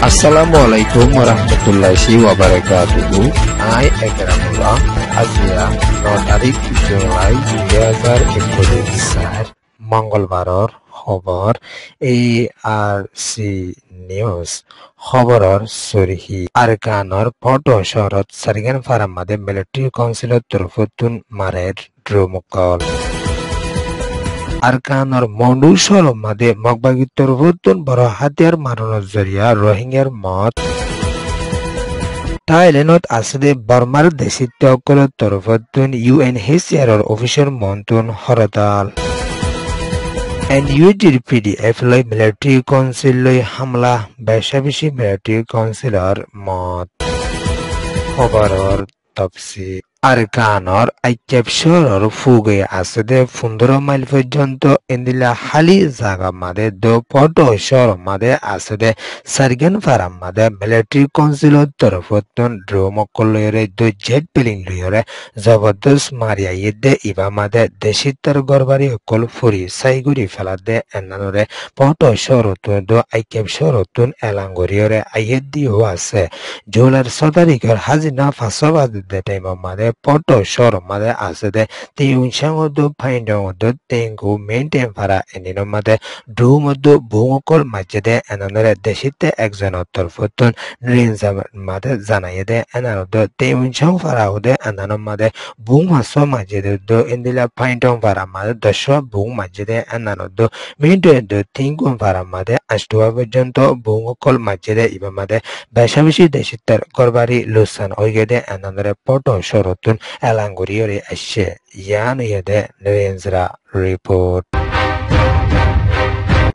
Assalamualaikum warahmatullahi wabarakatuh. I Ekramullah Azia 9 তারিখ জুলাই 2024 মঙ্গলবাৰৰ খবৰ ARC news খবৰৰ চৰিহি আৰকানৰ ফটো শহৰত সাৰগান ফাৰামাদে মিলিটাৰী কাউন্সিলৰ তৰফতুন মাৰেৰ ড্ৰোমকল আরকানর মন্ডুসর মাদে মগবাগি তরফতুন বড় হাতিয়ার মারণর জরিয়া রোহিঙ্গার মত থাইল্যান্ডত আছে বর্মার দেশিত্বসকলৰ তরফতুন UNHCR অফিসর মন্তুন হরতাল NUDPDF লৈ মিলিটারি কাউন্সিল লৈ হামলা বেশাবেশি মিলিটারি কাউন্সিলর মত খবৰৰ তফসিল আরকানর আইকেপশরর ফুগে আছে 15 মাইল পর্যন্ত ইন্দিলা হালি জায়গা মাদে দো ফটো শহর মাদে আছে সারগান ফারাম মাদে মিলিটারি কাউন্সিলর তরফতুন ড্রোমকলরে দো জেট প্লেন লয়রে জবরদস্ত মারিয়া ইদে ইবা মাদে দেশিত্তর গরবারি কল ফুরি সাইগুরি ফেলাদে এনানরে ফটো শহরতুন দো আইকেপশরতুন এলাঙ্গরিয়রে আইয়েদিও আছে জুলাইর 6 তারিখের হাজিনা ফাঁসবাদ দে টাইম মাদে ফটো শহর মাদে আছে তিউনসাংদো ফাইন্ডংদো তেঙ্গু মেইনটেইন ফারা এনিনো মাদে ড্রুমদো বুঙকল মাঝেদে এনানরে দেশিতে একজনের তরফতুন রেঞ্জার মাদে জানাইদে এনানদো তিউনসাং ফারাউদে এনানো মাদে বুং মাসো মাঝেদে দো ইন্দিলা ফাইন্ডং ফারা মাদে 10 বুং মাঝেদে এনানদো মেইনটেইনদো তিনগুন ফারা মাদে 8 পর্যন্ত বুঙকল মাঝেদে ইবা মাদে বেশাবেশি দেশিতের গরবারি লুসান ওইগেদে এনানরে ফটো শহরতুন এলাঙ্গুরিয়রে আসছে ইয়ানুয়েদে রেঞ্জরা রিপোর্ট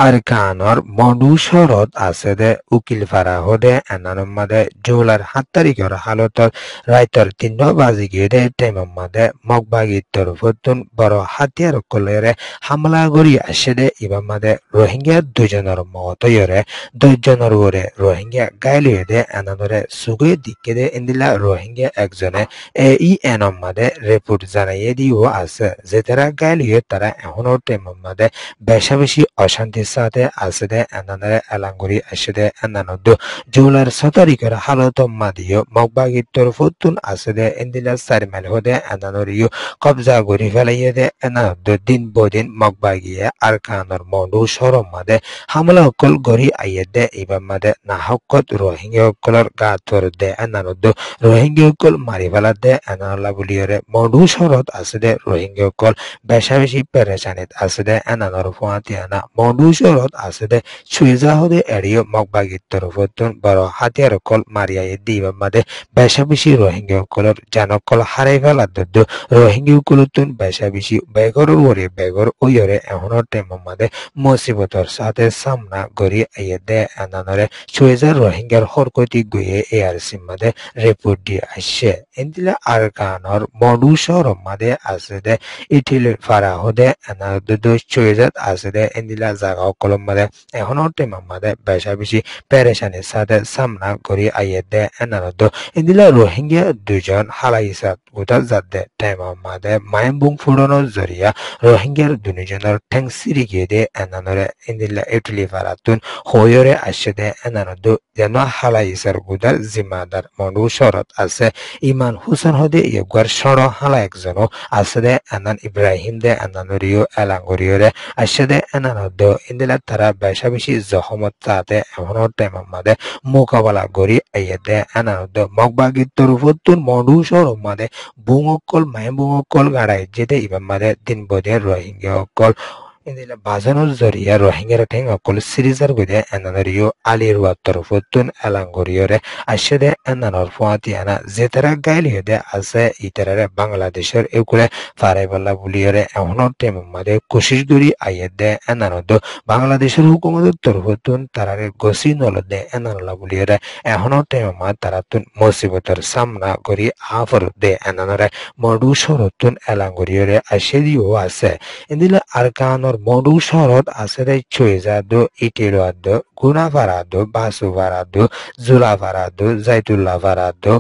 আরকানর মডু শহরত আছে উকিল ফারা হদে এনানম মাদে জুলাইর 7 তারিখের হালতর রাইতর 3 বাজি গিয়ে টাইম মাদে মগবাগি তরফতুন বড় হাতিয়ার কলরে হামলা করি আসে ইবা মাদে রোহিঙ্গা 2 জনের মত হইরে 2 জনের ওরে রোহিঙ্গা গাইলিয়ে দে এনানরে সুগে দিকে দে ইন্দিলা রোহিঙ্গা একজনে AEN মাদে রিপোর্ট জানাইয়ে দিও আছে যে তারা গাইলিয়ে তারা এখনো টাইম মাদে বেশাবেশি অশান্তি সাথে আছে এনানরে এলাঙ্গুরি আসে এনানদো জুলাইর 6 তারিখের হালত মাদিও মগবাগি তরফতুন আছে ইন্দিলা 4 মাইল হদে এনানরিও কবজা করি ফেলাইয়ে দে এনানদো দিন বদিন মগবাগিয়ে আরকানর মন্ডু শহর মাদে হামলা কল গরি আইয়ে দে ইবা মাদে নাহকত রোহিঙ্গা কলর গাতর দে এনানদো রোহিঙ্গা কল মারি ফেলা দে এনানলা বলিয়রে মন্ডু শহরত আছে রোহিঙ্গা কল বেশাবেশি পেরেশানিত আছে এনানর ফুয়াতিয়ানা মন্ডু শহরত আছে সুইজা হদে এড়িয়ে মগবাগির তরফতুন বড় হাতিয়ার কল মারিয়াই দিবা মাদে বেশাবেশি রোহিঙ্গা কলর জানকল হারাই ফেলা দদ্দ রোহিঙ্গা কলতুন বেশাবেশি বেগর ওরে বেগর ওয়রে এখনো টাইম মাদে মুসিবতর সাথে সামনা করি আইয়ে দে এনানরে সুইজা রোহিঙ্গার হরকতি গুয়ে ARC মাদে রিপোর্ট দিয়ে আসছে ইন্দিলা আরকানর মডু শহর মাদে আছে ইঠিল ফারা হদে এনাদদ সুইজাত আছে ইন্দিলা জায়গা কলম মাদে এখনো টাইম মাদে বেশাবেশি পেরেশানির সাথে সামনা করি আইয়ে দে এনানদ ইন্দিলা রোহিঙ্গা 2 জন হালাইসাত উদা যাদে টাইম মাদে মাইমবুং ফুড়ানোর জরিয়া রোহিঙ্গার 2 জনের ঠ্যাং সিরি গিয়ে দে এনানরে ইন্দিলা ইটলি ফারাতুন হয়রে আসে দে এনানদ যেন হালাইসার গুদার জিম্মাদার মন্ডু শহরত আছে ইমান হুসেন হদে ইয়গার সড় হালা একজনও আছে দে এনান ইব্রাহিম দে এনানরিও এলাঙ্গরিয়রে আসে দে এনানদ ইন্দিলা তারা বেশাবেশি জহমত সাথে এখনো টাইম মাদে মোকাবেলা করি আইয়ে দে এনানদ মগবাগি তরফতুন মন্ডু শহর মাদে বুঙকল মাই বুঙকল গাড়াই যেতে ইবা মাদে দিন বদে রোহিঙ্গা কল ইন্দিলা বাজানোর জরিয়া রোহিঙ্গার ঠেং অকল সিরিজার গদে এনানরিও আলিরুয়া তরফতুন এলাঙ্গরিয়রে আসে দে এনানর ফুয়াতিয়ানা যেতারা গাইলিয়ে দে আছে ইতারারে বাংলাদেশের একুলে ফারাইবাল্লা বুলিয়রে এখনো টাইম মাদে কোশিশ করি আইয়ে দে এনানদ বাংলাদেশের হুকুমতের তরফতুন তারারে গসি নলদে এনানলা বুলিয়রে এখনো টাইম মা তারাতুন মুসিবতের সামনা করি আফর দে এনানরে মডু শরতুন এলাঙ্গরিয়রে আসে দিও আছে ইন্দিলা আরকানর মডু শহরত আছে চুইজাদো ইটিলাদো গুনা ফারাদো বাসু ফারাদো জুলা ফারাদো জাইতুল্লাহ ফারাদো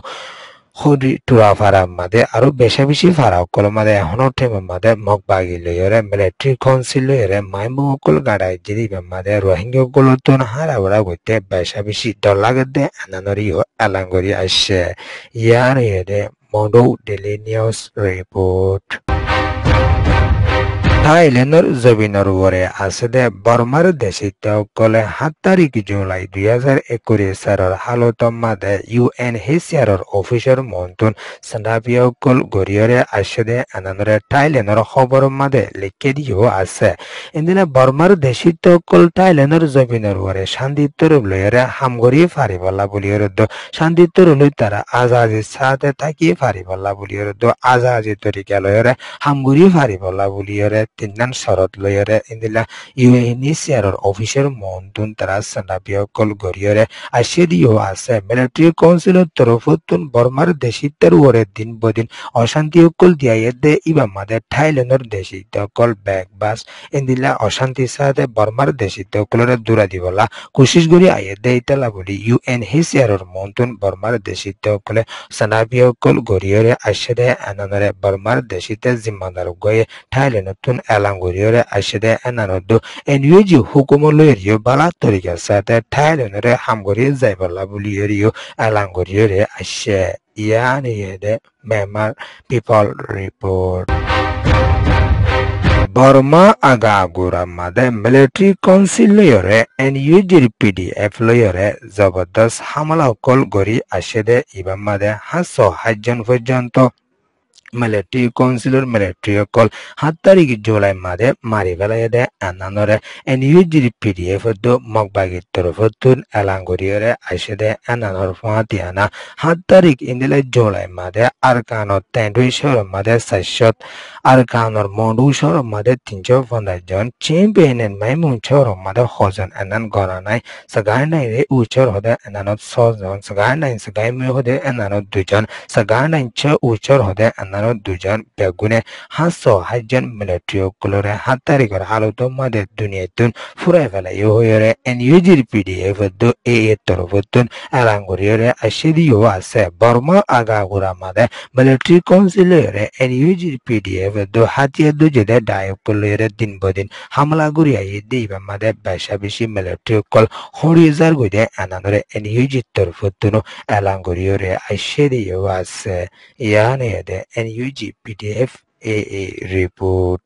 Hodi tura fara made aru beshi fara okol made hono tema made mogbagi loyore military council loyore maimu okol gadai jiri made rohingya okoloton harabara gote beshi dolagade ananori ho alangori ashe yare yede Mondo Daily News Report. থাইল্যান্ডের জমিনের উপরে আছে বর্মার দেশিত কলে 7 তারিখ জুলাই 2021 সালের হালত মাদে UNHCR officer মন্তুন সান্দাবিয়া call গরিয়রে আসে আনানরে থাইল্যান্ডের খবর মাদে লিখে দিও আছে ইন্দিনা বর্মার দেশিত কল থাইল্যান্ডের জমিনের উপরে শান্তিত্বর লয়রে হামগরি ফারিবলা বলিয়র দ শান্তিত্বর লই তারা আজাজি সাথে থাকি ফারিবলা বলিয়র দ আজাজি তরিকা লয়রে হামগরি ফারিবলা বলিয়রে তিননান শরত লয়রে ইন্দিলা UNHCR অফিসার মন্তুন তারা সান্দাবিয়া কল গরিয়রে আসে দিও আছে মিলিটারি কাউন্সিলের তরফতুন বর্মার দেশিতের উপরে দিন বদিন অশান্তি কল দিয়াই দে ইবা মাদে থাইল্যান্ডের দেশিত কল ব্যাগ বাস ইন্দিলা অশান্তি সাথে বর্মার দেশিত কলরে দূরা দিবলা কোশিশ করি আইয়ে দে ইতালা বলি UNHCR মন্তুন বর্মার দেশিত কলে সান্দাবিয়া কল গরিয়রে আসে দে আনানরে বর্মার দেশিতে জিম্মাদার গয়ে থাইল্যান্ডতুন এলাং গরিয়রে আসে দে আনানদ NUG হুকুমলয়রিও বালা তরিকা সাথে থাইল্যান্ডরে হামগরি যাইবলা বলি এরিও এলাং গরিয়রে আসে ইয়ানি এদে Myanmar people report Burma aga agura made military council loyore NUG PDF loyore zabardast hamala kol gori ashede iba made hasso hajjan porjonto military councilor military kol 7 তারিখ জুলাই মাদে মারি ফেলাইদে আনানরে NUG PDF do মগবাগির তরফতুন এলাঙ্গরিয়রে আসেদে আনানর ফাতিয়ানা 7 তারিখ ইন্দিলে জুলাই মাদে আরকানত তেন্ডুই শহর মাদে 700 আরকানর মন্ডু শহর মাদে 350 জন চ্যাম্পিয়ন মাইমুন শহর মাদে হজন আনান গণনায় সাগানাই রে উচর হদে আনানত 6 জন সাগানাই সাগাইমে হদে আনানত 2 জন সাগানাই চ উচর হদে আনানত 2 জন বেগুনে হাসো হাইজন মিলিটারি কলরে 7 তারিখের হালত মাদে দুনিয়াতুন ফুরাই ফেলাই হইরে NUG PDF দো এর তরফতুন এলাঙ্গরিয়রে আসিদিও আছে বর্মা আগাগুরা মাদে মিলিটারি কাউন্সিলরে NUG PDF দো হাতিয়া দো জেদে ডায়কলরে দিন বদিন হামলা গুরিয়াই দিবা মাদে বেশি মিলিটারি কল হরিজার গইদে আনানরে NUG তরফতুন এলাঙ্গরিয়রে আসিদিও আছে ইয়ানে দে NUG PDF AA report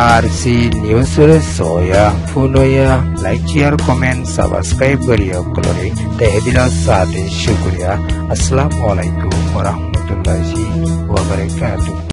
ARC news re soya funoya like share comment subscribe kariyo kolore tehedila saate shukriya assalamu alaikum warahmatullahi wabarakatuh।